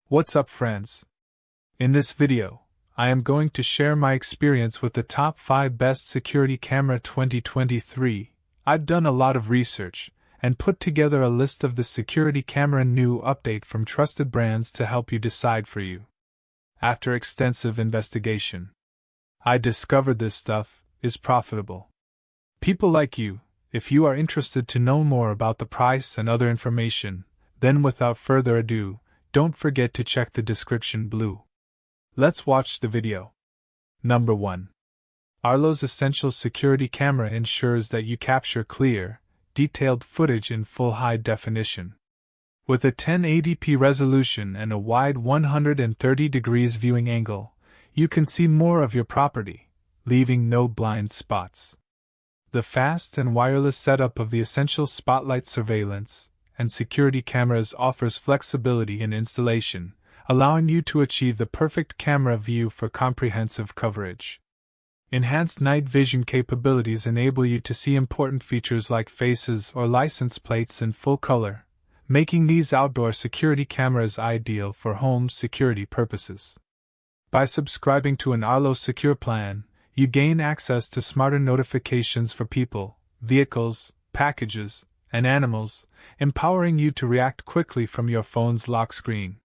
What's up, friends? In this video, I am going to share my experience with the top 5 best security camera 2023. I've done a lot of research and put together a list of the security camera new update from trusted brands to help you decide for you. After extensive investigation, I discovered this stuff is profitable. People like you, if you are interested to know more about the price and other information, then without further ado, don't forget to check the description below. Let's watch the video. Number 1. Arlo's Essential Security Camera ensures that you capture clear, detailed footage in full high definition. With a 1080p resolution and a wide 130 degrees viewing angle, you can see more of your property, leaving no blind spots. The fast and wireless setup of the Essential Spotlight surveillance and security cameras offers flexibility in installation, allowing you to achieve the perfect camera view for comprehensive coverage. Enhanced night vision capabilities enable you to see important features like faces or license plates in full color, making these outdoor security cameras ideal for home security purposes. By subscribing to an Arlo Secure plan, you gain access to smarter notifications for people, vehicles, packages, and animals, empowering you to react quickly from your phone's lock screen.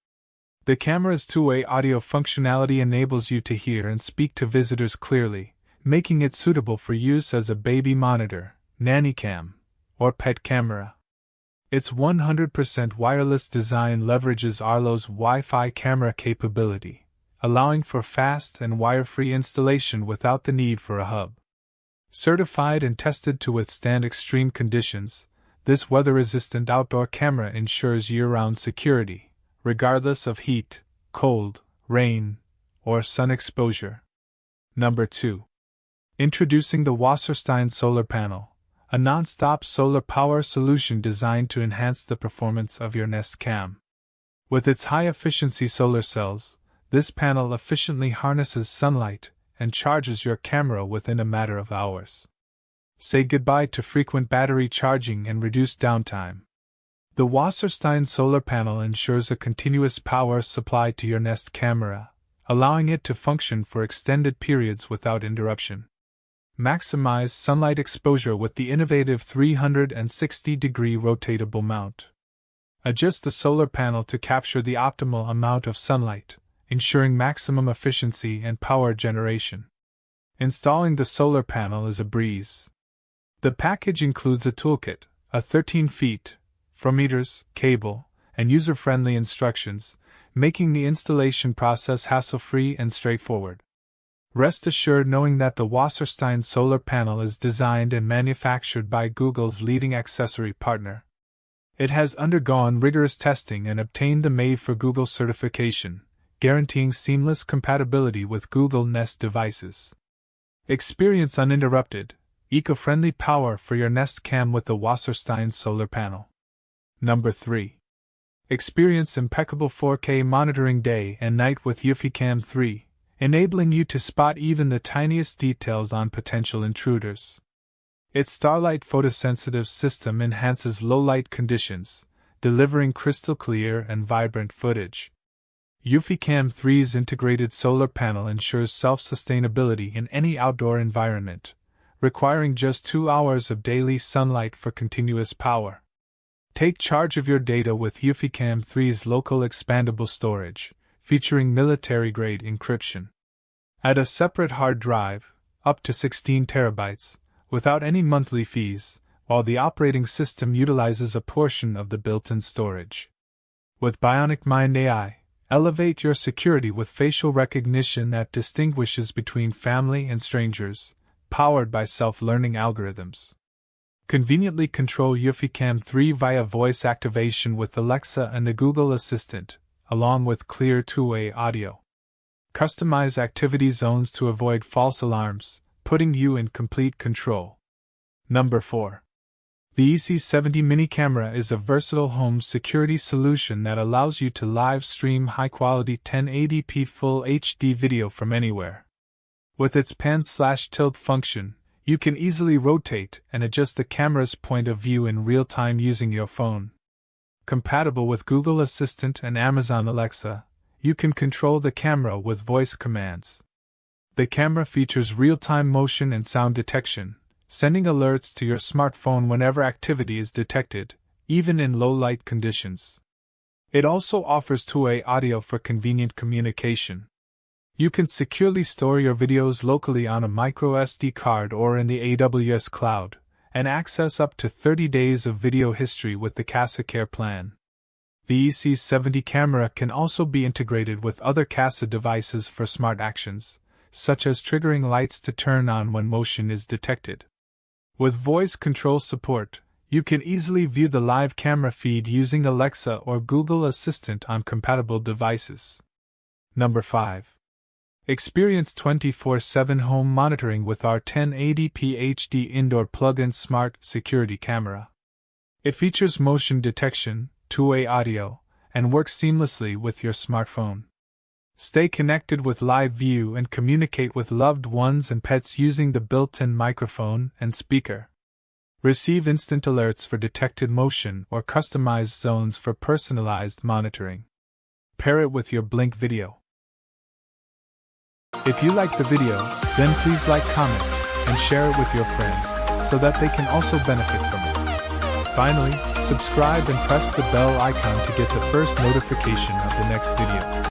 The camera's two-way audio functionality enables you to hear and speak to visitors clearly, making it suitable for use as a baby monitor, nanny cam, or pet camera. Its 100% wireless design leverages Arlo's Wi-Fi camera capability, allowing for fast and wire-free installation without the need for a hub. Certified and tested to withstand extreme conditions, this weather-resistant outdoor camera ensures year-round security, regardless of heat, cold, rain, or sun exposure. Number 2. Introducing the Wasserstein solar panel, a non-stop solar power solution designed to enhance the performance of your Nest Cam. With its high-efficiency solar cells, this panel efficiently harnesses sunlight and charges your camera within a matter of hours. Say goodbye to frequent battery charging and reduced downtime. The Wasserstein solar panel ensures a continuous power supply to your Nest camera, allowing it to function for extended periods without interruption. Maximize sunlight exposure with the innovative 360-degree rotatable mount. Adjust the solar panel to capture the optimal amount of sunlight, ensuring maximum efficiency and power generation. Installing the solar panel is a breeze. The package includes a toolkit, a 13 feet, 4 meters, cable, and user-friendly instructions, making the installation process hassle-free and straightforward. Rest assured knowing that the Wasserstein solar panel is designed and manufactured by Google's leading accessory partner. It has undergone rigorous testing and obtained the Made for Google certification, guaranteeing seamless compatibility with Google Nest devices. Experience uninterrupted, eco-friendly power for your Nest Cam with the Wasserstein solar panel. Number 3. Experience impeccable 4K monitoring day and night with Wyze Cam 3, enabling you to spot even the tiniest details on potential intruders. Its Starlight photosensitive system enhances low-light conditions, delivering crystal clear and vibrant footage. Wyze Cam 3's integrated solar panel ensures self-sustainability in any outdoor environment, requiring just 2 hours of daily sunlight for continuous power. Take charge of your data with Wyze Cam 3's local expandable storage, featuring military-grade encryption. Add a separate hard drive, up to 16 terabytes, without any monthly fees, while the operating system utilizes a portion of the built-in storage. With Bionic Mind AI, elevate your security with facial recognition that distinguishes between family and strangers, powered by self-learning algorithms. Conveniently control Wyze Cam 3 via voice activation with Alexa and the Google Assistant, along with clear two-way audio. Customize activity zones to avoid false alarms, putting you in complete control. Number 4. The EC70 mini camera is a versatile home security solution that allows you to live stream high-quality 1080p Full HD video from anywhere. With its pan/tilt function, you can easily rotate and adjust the camera's point of view in real time using your phone. Compatible with Google Assistant and Amazon Alexa, you can control the camera with voice commands. The camera features real-time motion and sound detection, sending alerts to your smartphone whenever activity is detected, even in low-light conditions. It also offers two-way audio for convenient communication. You can securely store your videos locally on a microSD card or in the AWS cloud, and access up to 30 days of video history with the Casa Care plan. The EC70 camera can also be integrated with other Casa devices for smart actions, such as triggering lights to turn on when motion is detected. With voice control support, you can easily view the live camera feed using Alexa or Google Assistant on compatible devices. Number 5. Experience 24/7 home monitoring with our 1080p HD indoor plug-in smart security camera. It features motion detection, two-way audio, and works seamlessly with your smartphone. Stay connected with live view and communicate with loved ones and pets using the built-in microphone and speaker. Receive instant alerts for detected motion or customized zones for personalized monitoring. Pair it with your Blink video. If you liked the video, then please like, comment, and share it with your friends, so that they can also benefit from it. Finally, subscribe and press the bell icon to get the first notification of the next video.